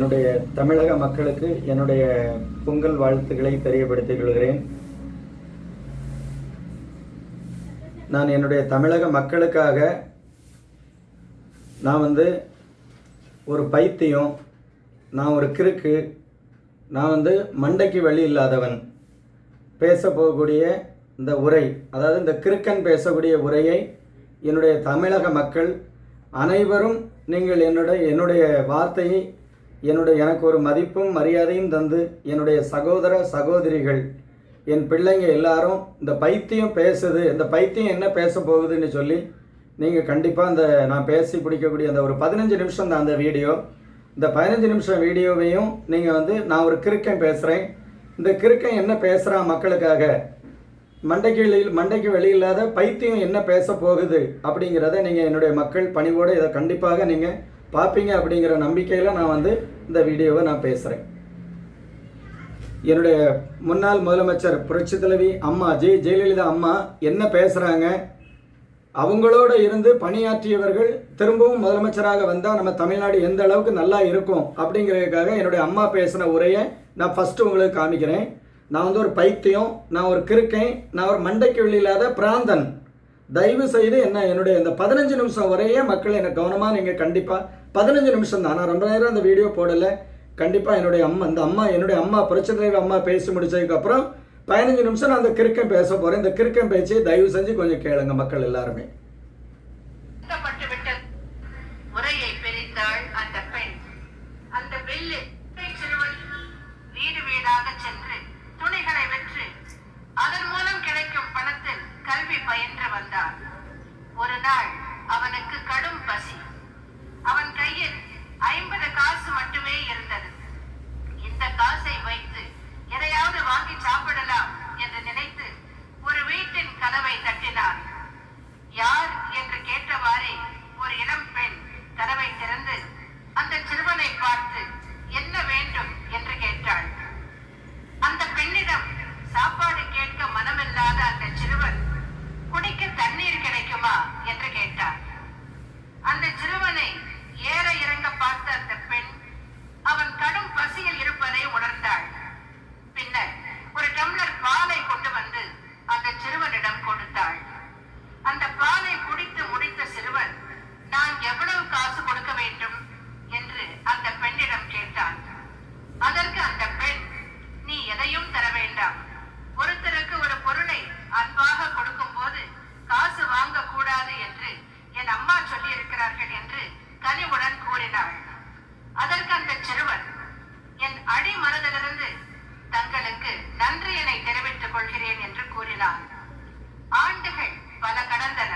என்னுடைய தமிழக மக்களுக்கு என்னுடைய பொங்கல் வாழ்த்துக்களை தெரியப்படுத்திக் கொள்கிறேன். நான் என்னுடைய தமிழக மக்களுக்காக நான் ஒரு பைத்தியம், நான் ஒரு கிறுக்கு, நான் மண்டைக்கு வழி இல்லாதவன் பேச போகக்கூடிய இந்த உரை, அதாவது இந்த கிறுக்கன் பேசக்கூடிய உரையை என்னுடைய தமிழக மக்கள் அனைவரும் நீங்கள் என்னுடைய வார்த்தையை எனக்கு ஒரு மதிப்பும் மரியாதையும் தந்து என்னுடைய சகோதர சகோதரிகள் என் பிள்ளைங்க எல்லாரும் இந்த பைத்தியம் பேசுது, இந்த பைத்தியம் என்ன பேச போகுதுன்னு சொல்லி நீங்கள் கண்டிப்பாக நான் பேசி பிடிக்கக்கூடிய அந்த ஒரு 15 நிமிஷம் தான் அந்த வீடியோ. இந்த 15 நிமிஷம் வீடியோவையும் நீங்கள் நான் ஒரு கிறுக்கன் பேசுகிறேன், இந்த கிறுக்கன் என்ன பேசுகிறான் மக்களுக்காக, மண்டைக்கு வெளி இல்லாத பைத்தியம் என்ன பேச போகுது அப்படிங்கிறத நீங்கள் என்னுடைய மக்கள் பணிவோடு இதை கண்டிப்பாக நீங்கள் பார்ப்பீங்க அப்படிங்கிற நம்பிக்கையில் நான் இந்த வீடியோவை நான் பேசுகிறேன். என்னுடைய முன்னாள் முதலமைச்சர் புரட்சி தலைவி அம்மா ஜெயலலிதா அம்மா என்ன பேசுகிறாங்க, அவங்களோட இருந்து பணியாற்றியவர்கள் திரும்பவும் முதலமைச்சராக வந்தால் நம்ம தமிழ்நாடு எந்த அளவுக்கு நல்லா இருக்கும் அப்படிங்கிறதுக்காக என்னுடைய அம்மா பேசின உரையை நான் ஃபஸ்ட்டு உங்களுக்கு காமிக்கிறேன். நான் ஒரு பைத்தியம், நான் ஒரு கிறுக்கன், நான் ஒரு மண்டைக்கு வெளியில்லாத பிராந்தன். தயவு செய்து என்னுடைய இந்த 15 நிமிஷம் வரையே மக்கள் எனக்கு கவனமாக நீங்கள் கண்டிப்பாக 15 நிமிஷம் தான், நான் ரொம்ப நேரம் அந்த வீடியோ போடலை. கண்டிப்பாக என்னுடைய அம்மா புரட்சி தலைவி அம்மா பேசி முடிச்சதுக்கப்புறம் 15 நிமிஷம் நான் அந்த கிறுக்கன் பேச போகிறேன். இந்த கிறுக்கன் பேச்சு தயவு செஞ்சு கொஞ்சம் கேளுங்க மக்கள் எல்லாருமே. முறையை பிரித்தாள் அந்த பெண். அந்த பெல்லு வீடு வீடாக சென்று துணிகளை விற்று அதன் மூலம் கிடைக்கும் பணத்தில் கல்வி பயின்று வந்தான். ஒரு நாள் அவனுக்கு கடும் பசி. அவன் கையில் 50 காசு மட்டுமே இருந்தது. இந்த காசை வைத்து எதையாவது வாங்கி சாப்பிடலாம் என்று நினைத்து ஒரு வீட்டின் கதவை தட்டினான். யார் என்று கேட்டவாறே ஒரு இளம் பெண் கதவை திறந்து அந்த சிறுவனை பார்த்து என்ன வேண்டும் என்று கேட்டாள். அந்த பெண்ணிடம் சாப்பாடு கேட்க மனமில்லாத அந்த சிறுவன் குடிக்க தண்ணீர் கிடைக்குமா என்று கேட்டான். அந்த சிறுவனை ஏற இறங்க பார்த்த அந்த பெண் அவன் கடும் பசியில் இருப்பதை உணர்ந்தாள். பின்னர் ஒரு டம்ளர் பாலை கொண்டு வந்து அந்த சிறுவனிடம் கொடுத்தாள். அந்த பாலை குடித்து முடித்த சிறுவன் நான் எவ்வளவு காசு கொடுக்க வேண்டும் என்று அந்த பெண்ணிடம் கேட்டான். அதற்கு அந்த பெண் நீ எதையும் தர வேண்டாம், ஒருத்தருக்கு ஒரு பொருளை அன்பாக கொடுக்கும் போது காசு வாங்க கூடாது என்று என் அம்மா சொல்லி இருக்கிறார்கள் என்று கனிவுடன் கூறினாள். அதற்கு அந்த சிறுவன் என் அடி மனதிலிருந்து தங்களுக்கு நன்றியினை தெரிவித்துக் கொள்கிறேன் என்று கூறினான். ஆண்டுகள் பல கடந்தன.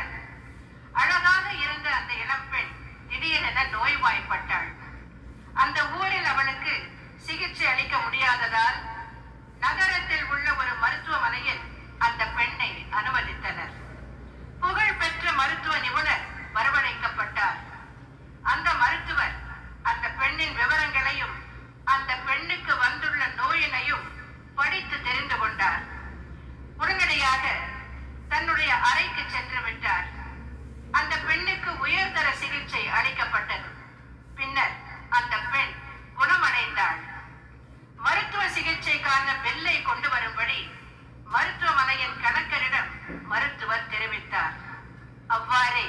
அழகாக இருந்த அந்த இளம்பெண் திடீரென நோய்வாய்ப்பட்டாள். அந்த ஊரில் அவளுக்கு சிகிச்சை அளிக்க முடியாததால் நகரத்தில் உள்ள ஒரு மருத்துவமனையில் அந்த பெண்ணை அனுமதித்தனர். புகழ்பெற்ற மருத்துவ நிபுணர் வரவழைக்கப்பட்டார். அந்த மருத்துவர் அந்த பெண்ணின் விவரங்களையும் அந்த பெண்ணுக்கு வந்துள்ள நோயினையும் படித்து தெரிந்து கொண்டார். உடனடியாக தன்னுடைய அறைக்கு சென்று விட்டார். அந்த பெண்ணுக்கு உயர்தர சிகிச்சை அளிக்கப்பட்டது. பின்னர் அந்த பெண் குணமடைந்தாள். மருத்துவ சிகிச்சைக்கான பில்லை கொண்டு வரும்படி மருத்துவமனையின் கணக்கரிடம் மருத்துவர் தெரிவித்தார். அவ்வாறே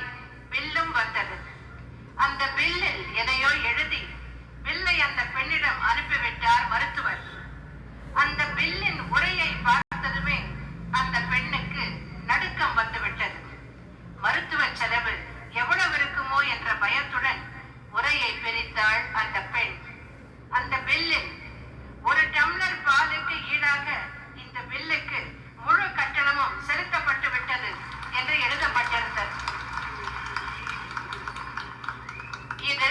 பில்லும் வந்தது. அந்த பில்லில் எதையோ எழுதி பில்லை அந்த பெண்ணிடம் அனுப்பிவிட்டார் மருத்துவர். அந்த பில்லின் உரையை பார்த்ததுமே அந்த பெண்ணுக்கு நடுக்கம் வந்துவிட்டது. மருத்துவ செலவு எவ்வளவு இருக்குமோ என்ற பயத்துடன் உரையை பிரித்தாள் அந்த பெண். அந்த பில்லில் ஒரு டம்ளர் பாலுக்கு ஈடாக இந்த பில்லுக்கு முழு கட்டணமும் செலுத்தப்பட்டு விட்டது என்று எழுதப்பட்டிருந்தது. இது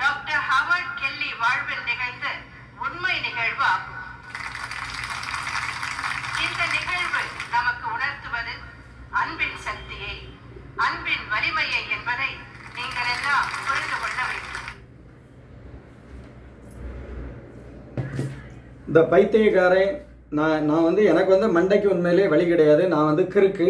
டாக்டர் ஹாவர்ட் கெல்லி வாழ்வில் நிகழ்ந்த உண்மை நிகழ்வு ஆகும். இந்த நிகழ்வு நமக்கு உணர்த்துவது அன்பின் சக்தியை, அன்பின் வலிமையை என்பதை நீங்கள் எல்லாம் புரிந்து கொள்ள வேண்டும். இந்த பைத்தியக்காரன் நான் எனக்கு மண்டைக்கு உண்மையிலே வழி கிடையாது, நான் கிறுக்கு.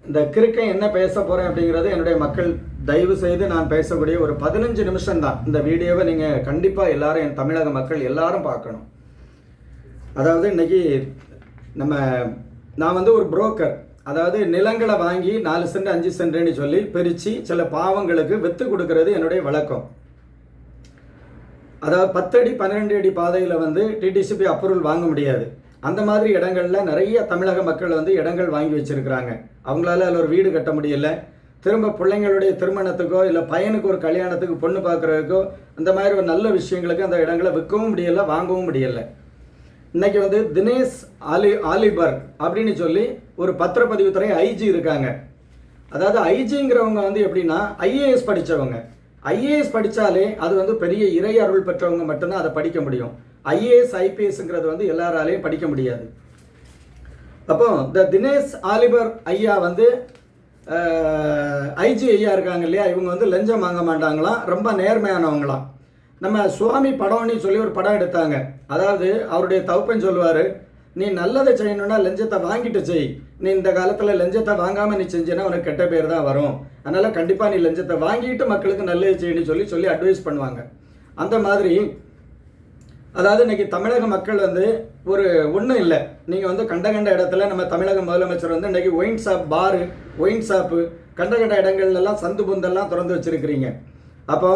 இந்த கிறுக்கன் என்ன பேச போகிறேன் அப்படிங்கிறது என்னுடைய மக்கள் தயவு செய்து நான் பேசக்கூடிய ஒரு 15 நிமிஷம் தான் இந்த வீடியோவை நீங்கள் கண்டிப்பாக எல்லாரும், என் தமிழக மக்கள் எல்லாரும் பார்க்கணும். அதாவது இன்னைக்கு நான் வந்து ஒரு புரோக்கர். அதாவது நிலங்களை வாங்கி 4 சென்ட் 5 சென்ட்னு சொல்லி பிரித்து சில பாவங்களுக்கு விற்று கொடுக்கறது என்னுடைய வழக்கம். அதாவது 10 அடி 12 அடி பாதையில் வந்து டிடிசிபி அப்ரூவல் வாங்க முடியாது. அந்த மாதிரி இடங்களில் நிறைய தமிழக மக்கள் வந்து இடங்கள் வாங்கி வச்சுருக்கிறாங்க. அவங்களால அதில் ஒரு வீடு கட்ட முடியலை. திரும்ப பிள்ளைங்களுடைய திருமணத்துக்கோ இல்லை பையனுக்கு ஒரு கல்யாணத்துக்கு பொண்ணு பார்க்குறதுக்கோ இந்த மாதிரி ஒரு நல்ல விஷயங்களுக்கு அந்த இடங்களை விற்கவும் முடியலை, வாங்கவும் முடியலை. இன்றைக்கி வந்து தினேஷ் ஆலிபர் அப்படின்னு சொல்லி ஒரு பத்திரப்பதிவுத்துறை ஐஜி இருக்காங்க. அதாவது ஐஜிங்கிறவங்க வந்து எப்படின்னா ஐஏஎஸ் படித்தவங்க. ஐஏஎஸ் படித்தாலே அது வந்து பெரிய இறை அருள் பெற்றவங்க மட்டும்தான் அதை படிக்க முடியும். ஐஏஎஸ் ஐபிஎஸ்ங்கிறது வந்து எல்லாராலையும் படிக்க முடியாது. அப்போ இந்த தினேஷ் ஆலிபர் ஐயா வந்து ஐஜி ஐயா இருக்காங்க இல்லையா, இவங்க வந்து லஞ்சம் வாங்க மாட்டாங்களாம், ரொம்ப நேர்மையானவங்களாம். நம்ம சுவாமி படம்னு சொல்லி ஒரு படம் எடுத்தாங்க. அதாவது அவருடைய தகப்பன் சொல்லுவார், நீ நல்லதை செய்யணும்னா லஞ்சத்தை வாங்கிட்டு செய், நீ இந்த காலத்தில் லஞ்சத்தை வாங்காமல் நீ செஞ்சேன்னா உனக்கு கெட்ட பேர் தான் வரும், அதனால் கண்டிப்பாக நீ லஞ்சத்தை வாங்கிட்டு மக்களுக்கு நல்லது செய்யணும்னு சொல்லி அட்வைஸ் பண்ணுவாங்க. அந்த மாதிரி அதாவது இன்றைக்கி தமிழக மக்கள் வந்து ஒரு ஒன்றும் இல்லை, நீங்கள் வந்து கண்ட இடத்துல நம்ம தமிழக முதலமைச்சர் வந்து இன்றைக்கி ஒயின் ஷாப், பாரு, ஒயின் ஷாப்பு, கண்ட இடங்கள்லாம் சந்து புந்தெல்லாம் திறந்து வச்சுருக்கிறீங்க. அப்போ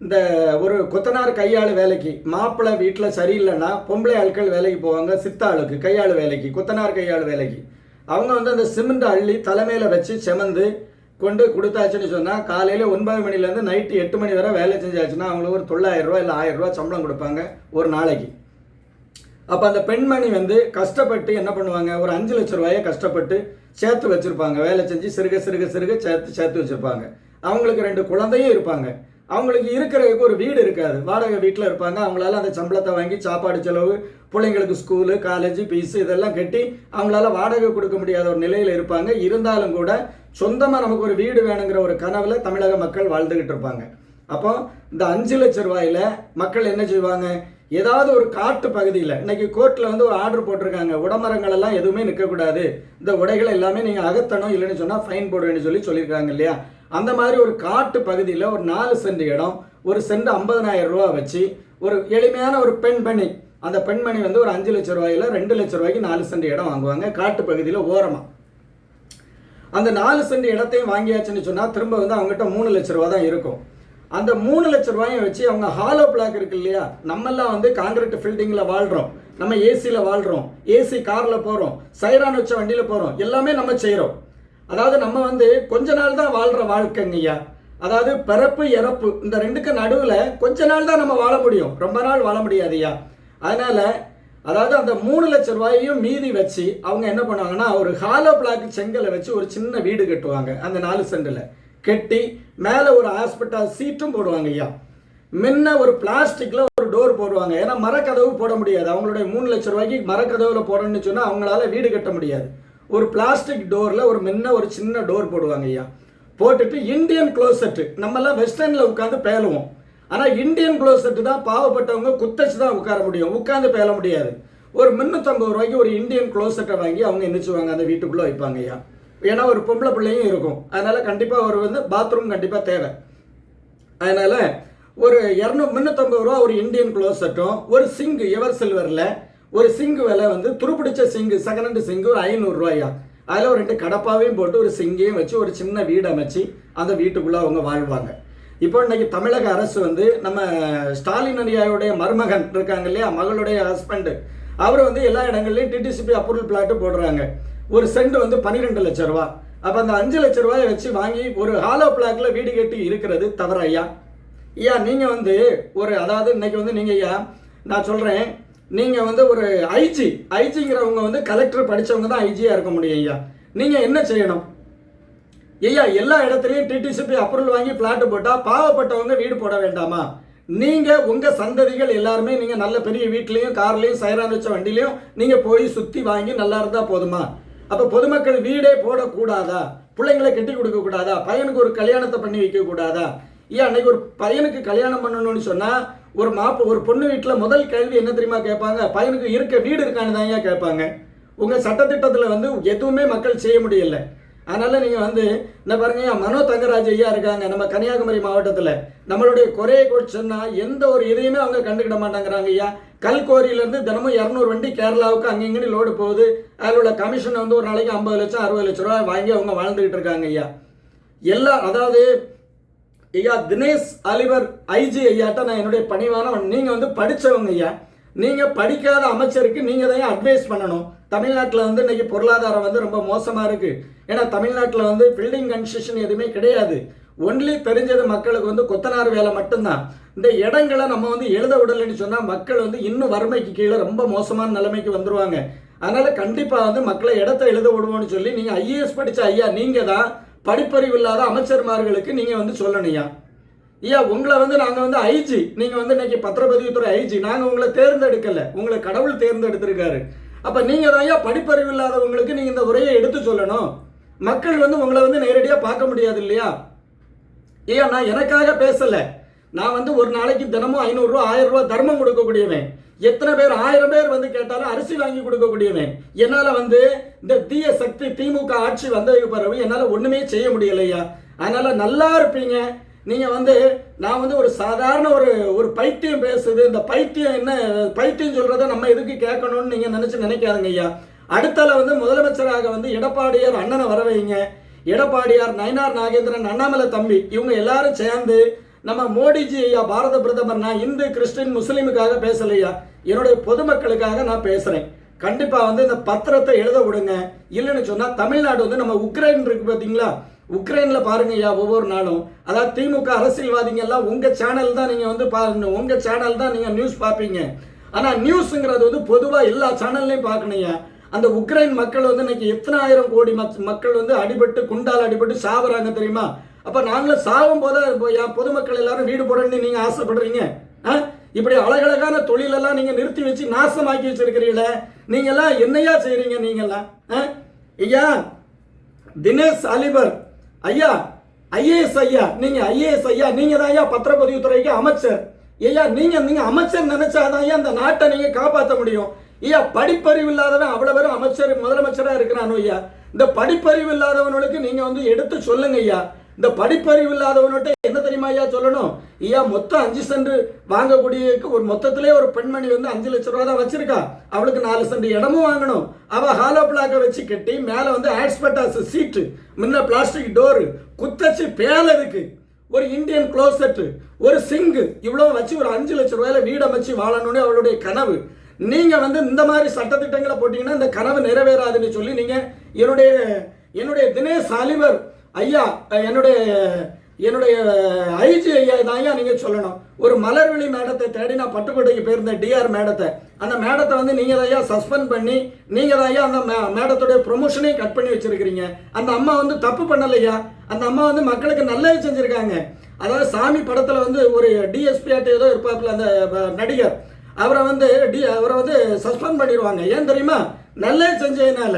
இந்த ஒரு கொத்தனார் கையாளு வேலைக்கு மாப்பிள்ளை வீட்டில் சரியில்லைன்னா பொம்பளை ஆட்கள் வேலைக்கு போவாங்க, சித்தாளுக்கு கையாளு வேலைக்கு, கொத்தனார் கையாளு வேலைக்கு. அவங்க வந்து அந்த சிமெண்ட் அள்ளி தலைமையில் வச்சு செமந்து கொண்டு கொடுத்தாச்சுன்னு சொன்னால் காலையில் 9 மணிலேருந்து நைட்டு 8 மணி வரை வேலை செஞ்சாச்சுன்னா அவங்களுக்கு ஒரு 900 ரூபா இல்லை 1000 ரூபா சம்பளம் கொடுப்பாங்க ஒரு நாளைக்கு. அப்போ அந்த பெண்மணி வந்து கஷ்டப்பட்டு என்ன பண்ணுவாங்க, ஒரு 5 லட்ச ரூபாயை கஷ்டப்பட்டு சேர்த்து வச்சுருப்பாங்க. வேலை செஞ்சு சிறுக சேர்த்து வச்சுருப்பாங்க. அவங்களுக்கு 2 குழந்தையும் இருப்பாங்க. அவங்களுக்கு இருக்கிறதுக்கு ஒரு வீடு இருக்காது, வாடகை வீட்டில் இருப்பாங்க. அவங்களால அந்த சம்பளத்தை வாங்கி சாப்பாடு செலவு, பிள்ளைங்களுக்கு ஸ்கூலு காலேஜ் ஃபீஸு இதெல்லாம் கட்டி அவங்களால வாடகை கொடுக்க முடியாத ஒரு நிலையில் இருப்பாங்க. இருந்தாலும் கூட சொந்தமாக நமக்கு ஒரு வீடு வேணுங்கிற ஒரு கனவுல தமிழக மக்கள் வாழ்ந்துக்கிட்டு இருப்பாங்க. அப்போ இந்த 5 லட்ச ரூபாயில் மக்கள் என்ன செய்வாங்க, ஏதாவது ஒரு காட்டு பகுதியில் இன்னைக்கு கோர்ட்டில் வந்து ஒரு ஆர்டர் போட்டிருக்காங்க, உடமரங்கள் எல்லாம் எதுவுமே நிற்கக்கூடாது, இந்த உடைகளை எல்லாமே நீங்கள் அகற்றணும், இல்லைன்னு சொன்னால் ஃபைன் போடுவேன்னு சொல்லியிருக்காங்க இல்லையா. அந்த மாதிரி ஒரு காட்டு பகுதியில் ஒரு 4 சென்ட் இடம், ஒரு சென்ட் 50,000 ரூபா வச்சு ஒரு எளிமையான ஒரு பெண்மணி, அந்த பெண்மணி வந்து ஒரு 5 லட்ச ரூபாயில் 2 லட்ச ரூபாய்க்கு 4 சென்ட் இடம் வாங்குவாங்க காட்டு பகுதியில் ஓரமாக. அந்த 4 சென்ட் இடத்தையும் வாங்கியாச்சுன்னு சொன்னால் திரும்ப வந்து அவங்ககிட்ட 3 லட்ச ரூபா தான் இருக்கும். அந்த 3 லட்ச ரூபாயை வச்சு அவங்க ஹாலோ பிளாக் இருக்கு இல்லையா, நம்மெல்லாம் வந்து காங்கிரீட் பில்டிங்கில் வாழ்கிறோம், நம்ம ஏசியில் வாழ்கிறோம், ஏசி காரில் போகிறோம், சைரான் வச்ச வண்டியில் போகிறோம், எல்லாமே நம்ம செய்கிறோம். அதாவது நம்ம வந்து கொஞ்ச நாள் தான் வாழ்கிற வாழ்க்கைங்கய்யா. அதாவது பிறப்பு இறப்பு இந்த 2க்கு நடுவில் கொஞ்ச நாள் தான் நம்ம வாழ முடியும், ரொம்ப நாள் வாழ முடியாதுய்யா. அதனால் அதாவது அந்த 3 லட்ச ரூபாயையும் மீதி வச்சு அவங்க என்ன பண்ணுவாங்கன்னா ஒரு ஹாலோ பிளாக் செங்கலை வச்சு ஒரு சின்ன வீடு கட்டுவாங்க. அந்த 4 சென்டில் கட்டி மேலே ஒரு ஹாஸ்பிட்டல் சீட்டும் போடுவாங்க ஐயா. முன்ன ஒரு பிளாஸ்டிக்கில் ஒரு டோர் போடுவாங்க. ஏன்னா மரக்கதவு போட முடியாது, அவங்களுடைய 3 லட்ச ரூபாய்க்கு மரக்கதவுல போடணும்னு சொன்னால் அவங்களால வீடு கட்ட முடியாது. ஒரு பிளாஸ்டிக் டோரில் ஒரு ஒரு சின்ன டோர் போடுவாங்க ஐயா. போட்டுட்டு இந்தியன் க்ளோசெட்டு, நம்மெல்லாம் வெஸ்டர்னில் உட்காந்து பேலுவோம், ஆனால் இந்தியன் க்ளோசெட்டு தான் பாவப்பட்டவங்க குத்தச்சு தான் உட்கார முடியும், உட்காந்து பேல முடியாது. ஒரு 350 ரூபாய்க்கு ஒரு இந்தியன் க்ளோசெட்டை வாங்கி அவங்க நினைச்சுவாங்க அந்த வீட்டுக்குள்ளே வைப்பாங்க ஐயா. ஏன்னா ஒரு பொம்பளை பிள்ளையும் இருக்கும், அதனால் கண்டிப்பாக ஒரு வந்து பாத்ரூம் கண்டிப்பாக தேவை. அதனால் ஒரு 350 ரூபா ஒரு இந்தியன் க்ளோசெட்டும் ஒரு சிங்கு எவர் சில்வரில் ஒரு சிங்கு விலை வந்து துருப்பிடிச்ச சிங்கு செகண்ட் ஹேண்ட் சிங்கு ஒரு 500 ரூபாயா. அதில் ஒரு 2 கடப்பாவையும் போட்டு ஒரு சிங்கையும் வச்சு ஒரு சின்ன வீடு அமைச்சு அந்த வீட்டுக்குள்ளே அவங்க வாழ்வாங்க. இப்போ இன்னைக்கு தமிழக அரசு வந்து நம்ம ஸ்டாலின் ஐயாவுடைய மருமகன் இருக்காங்க இல்லையா, மகளுடைய ஹஸ்பண்டு, அவர் வந்து எல்லா இடங்கள்லையும் டிடிசிபி அப்ரூவல் பிளாட்டு போடுறாங்க. ஒரு சென்ட் வந்து 12 லட்ச ரூபா. அப்போ அந்த 5 லட்ச ரூபாயை வச்சு வாங்கி ஒரு ஹாலோ பிளாக்ல வீடு கட்டி இருக்கிறது தவறு ஐயா. ஐயா நீங்கள் வந்து ஒரு அதாவது இன்னைக்கு வந்து நீங்கள் ஐயா நான் சொல்கிறேன், நீங்கள் வந்து ஒரு ஐஜிங்கிறவங்க வந்து கலெக்டர் படித்தவங்க தான் ஐஜியாக இருக்க முடியும் ஐயா. நீங்கள் என்ன செய்யணும் ஐயா, எல்லா இடத்துலையும் டிடிசிபி அப்ரூவல் வாங்கி பிளாட்டு போட்டால் பாவப்பட்டவங்க வீடு போட வேண்டாமா? நீங்கள் உங்கள் சந்ததிகள் எல்லாருமே நீங்கள் நல்ல பெரிய வீட்லேயும் கார்லேயும் சைரான் வச்ச வண்டிலையும் நீங்கள் போய் சுற்றி வாங்கி நல்லா இருந்தால் போதுமா? அப்போ பொதுமக்கள் வீடே போடக்கூடாதா? பிள்ளைங்களை கட்டி கொடுக்கக்கூடாதா? பையனுக்கு ஒரு கல்யாணத்தை பண்ணி வைக்கக்கூடாதா? ஏன் அன்னைக்கு ஒரு பையனுக்கு கல்யாணம் பண்ணணும்னு சொன்னால் ஒரு பொண்ணு வீட்டில் முதல் கேள்வி என்ன தெரியுமா கேட்பாங்க? பையனுக்கு இருக்க வீடு இருக்கான்னு தான் ஏன் கேட்பாங்க. உங்கள் சட்டத்திட்டத்தில் வந்து எதுவுமே மக்கள் செய்ய முடியல. அதனால் நீங்கள் வந்து என்ன பாருங்க, மனோ தங்கராஜ் ஐயா இருக்காங்க நம்ம கன்னியாகுமரி மாவட்டத்தில். நம்மளுடைய குறையை கூட சொன்னால் எந்த ஒரு இதையுமே அவங்க கண்டுக்கிட மாட்டாங்கிறாங்க ஐயா. கல்கோரியிலேருந்து தினமும் 200 வண்டி கேரளாவுக்கு அங்கங்கே லோடு போகுது. அதில் உள்ள கமிஷன் வந்து ஒரு நாளைக்கு 50 லட்சம் 60 லட்ச ரூபா வாங்கி அவங்க வாழ்ந்துக்கிட்டு இருக்காங்க ஐயா. எல்லாம் அதாவது ஐயா தினேஷ் அலிவர் ஐஜி ஐயாட்ட நான் என்னுடைய பணிவான, நீங்கள் வந்து படித்தவங்க ஐயா. நீங்கள் படிக்காத அமைச்சருக்கு நீங்கள் தான் அட்வைஸ் பண்ணணும். தமிழ்நாட்டில் வந்து இன்றைக்கி பொருளாதாரம் வந்து ரொம்ப மோசமாக இருக்குது. ஏன்னா தமிழ்நாட்டில் வந்து பில்டிங் கன்ஸ்ட்ரக்ஷன் எதுவுமே கிடையாது. ஒன்லி தெரிஞ்சது மக்களுக்கு வந்து கொத்தனார் வேலை மட்டும்தான். இந்த இடங்களை நம்ம வந்து எழுத விடலைன்னு சொன்னால் மக்கள் வந்து இன்னும் வறுமைக்கு கீழே ரொம்ப மோசமான நிலைமைக்கு வந்துடுவாங்க. அதனால் கண்டிப்பாக வந்து மக்களை இடத்த எழுத விடுவோம்னு சொல்லி நீங்கள் ஐஏஎஸ் படித்த ஐயா நீங்கள் தான் படிப்பறிவு இல்லாத அமைச்சர்மார்களுக்கு நீங்கள் வந்து சொல்லணும்யா. ஐயா உங்களை வந்து நாங்கள் வந்து ஐஜி, நீங்கள் வந்து இன்னைக்கு பத்திரப்பதிவுத்துறை ஐஜி, நாங்கள் உங்களை தேர்ந்தெடுக்கலை, உங்களை கடவுள் தேர்ந்தெடுத்திருக்காரு. அப்போ நீங்கள் தான் ஐயா படிப்பறிவு இல்லாதவங்களுக்கு நீங்கள் இந்த உரையை எடுத்து சொல்லணும். மக்கள் வந்து உங்களை வந்து நேரடியாக பார்க்க முடியாது இல்லையா. ஐயா நான் எனக்காக பேசலை, நான் வந்து ஒரு நாளைக்கு தினமும் 500 ரூபா 1000 ரூபா தர்மம் கொடுக்கக்கூடியவன். எத்தனை பேர் 1000 பேர் வந்து கேட்டாலும் அரிசி வாங்கி கொடுக்கக்கூடியவன். என்னால் வந்து இந்த தீய சக்தி திமுக ஆட்சி வந்ததுக்கு பிறகு என்னால் ஒன்றுமே செய்ய முடியலையா. அதனால் நல்லா இருப்பீங்க. நீங்கள் வந்து நான் வந்து ஒரு சாதாரண ஒரு பைத்தியம் பேசுது, இந்த பைத்தியம் என்ன பைத்தியம் சொல்கிறத நம்ம எதுக்கு கேட்கணும்னு நீங்கள் நினைக்காதுங்க ஐயா. அடுத்தால வந்து முதலமைச்சராக வந்து எடப்பாடியார் அண்ணனை வர வைங்க. எடப்பாடியார், நயினார் நாகேந்திரன், அண்ணாமலை தம்பி இவங்க எல்லாரும் சேர்ந்து நம்ம மோடிஜி ஐயா பாரத பிரதமர், நான் இந்து கிறிஸ்டின் முஸ்லீமுக்காக பேசலையா, என்னுடைய பொதுமக்களுக்காக நான் பேசுகிறேன். கண்டிப்பாக வந்து இந்த பத்திரத்தை எழுத விடுங்க. இல்லைன்னு சொன்னால் தமிழ்நாடு வந்து நம்ம உக்ரைன் இருக்கு பார்த்தீங்களா, உக்ரைனில் பாருங்க ஐயா ஒவ்வொரு நாளும். அதாவது திமுக அரசியல்வாதிங்க எல்லாம் உங்கள் சேனல் தான் நீங்கள் வந்து பாருங்க, உங்கள் சேனல் தான் நீங்கள் நியூஸ் பார்ப்பீங்க. ஆனால் நியூஸுங்கிறது வந்து பொதுவாக எல்லா சேனல்லையும் பார்க்கணுங்க. அந்த உக்ரைன் மக்கள் வந்து இன்னைக்கு எத்தனை ஆயிரம் கோடி மக்கள் வந்து அடிபட்டு குண்டால் அடிபட்டு சாவுறாங்க தெரியுமா. அப்போ நாங்களும் சாகும் போது பொதுமக்கள் எல்லாரும் வீடு போடணும்னு நீங்கள் ஆசைப்படுறீங்க. இப்படி அழகழகான தொழிலெல்லாம் நீங்கள் நிறுத்தி வச்சு நாசமாக்கி வச்சிருக்கிறீங்களே, நீங்கள்லாம் என்னையா செய்கிறீங்க நீங்கள்லாம். ஐயா தினேஷ் அலிவர் ஐயா, ஐஏஎஸ் ஐயா, நீங்கள் ஐஏஎஸ் ஐயா, நீங்கள் தான் ஐயா பத்திரப்பதிவுத்துறைக்கு அமைச்சர். ஐயா நீங்கள் அமைச்சர் நினைச்சாதான் ஐயா அந்த நாட்டை நீங்கள் காப்பாற்ற முடியும். ஐயா படிப்பறிவு இல்லாதவன் அவ்வளோ பேரும் அமைச்சர் முதலமைச்சராக இருக்கிறானோ ஐயா. இந்த படிப்பறிவு இல்லாதவனுக்கு நீங்கள் வந்து எடுத்து சொல்லுங்க ஐயா. இந்த படிப்பறிவு இல்லாதவன்கிட்ட என்ன தெரியுமா ஐயா சொல்லணும். ஐயா மொத்தம் 5 சென்ட் வாங்கக்கூடிய ஒரு மொத்தத்திலே ஒரு பெண்மணி வந்து 5 லட்ச ரூபா தான் வச்சிருக்கா. அவளுக்கு 4 சென்ட் இடமும் வாங்கணும். அவள் ஹாலோ பிளாக்கை வச்சு கட்டி மேலே வந்து ஆஸ்பெட்டாஸ் சீட்டு, முன்ன பிளாஸ்டிக் டோரு, குத்தச்சு பேல இருக்கு, ஒரு இந்தியன் க்ளோசெட்டு, ஒரு சிங்கு, இவ்வளோ வச்சு ஒரு 5 லட்ச ரூபாயில வீடு அமைச்சு வாழணும்னு அவளுடைய கனவு. நீங்கள் வந்து இந்த மாதிரி சட்டத்திட்டங்களை போட்டிங்கன்னா இந்த கனவு நிறைவேறாதுன்னு சொல்லி நீங்கள் என்னுடைய தினேஷ் அலிவர் ஐயா, என்னுடைய ஐஜி ஐயா தான் ஐயா நீங்கள் சொல்லணும். ஒரு மலர்விழி மேடத்தை தேடி நான் பட்டுக்கோட்டைக்கு போயிருந்தேன், டிஆர் மேடத்தை. அந்த மேடத்தை வந்து நீங்கள் தான் ஐயா சஸ்பெண்ட் பண்ணி நீங்கள் தான் ஐயா அந்த மேடத்துடைய ப்ரொமோஷனையும் கட் பண்ணி வச்சிருக்கிறீங்க. அந்த அம்மா வந்து தப்பு பண்ணலையா, அந்த அம்மா வந்து மக்களுக்கு நல்லது செஞ்சுருக்காங்க. அதாவது சாமி படத்தில் வந்து ஒரு டிஎஸ்பி ஆட்ட ஏதோ இருப்பாப்புல அந்த நடிகர், அவரை வந்து சஸ்பெண்ட் பண்ணிடுவாங்க. ஏன் தெரியுமா, நல்லது செஞ்சதுனால.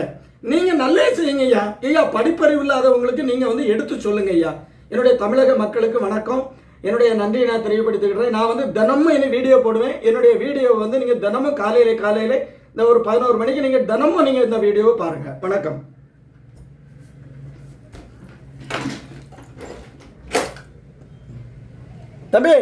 நீங்கள் நல்லது செய்யுங்க ஐயா. ஐயா படிப்பறிவு இல்லாதவங்களுக்கு நீங்கள் வந்து எடுத்து சொல்லுங்க ஐயா. என்னுடைய தமிழக மக்களுக்கு வணக்கம், என்னுடைய நன்றியை நான் தெரியப்படுத்திக்கிறேன். நான் வந்து தினமும் இனி வீடியோ போடுவேன். என்னுடைய வீடியோவை வந்து நீங்கள் தினமும் காலையில் இந்த ஒரு 11 மணிக்கு நீங்கள் தினமும் நீங்கள் இந்த வீடியோவை பாருங்கள். வணக்கம். தம்பி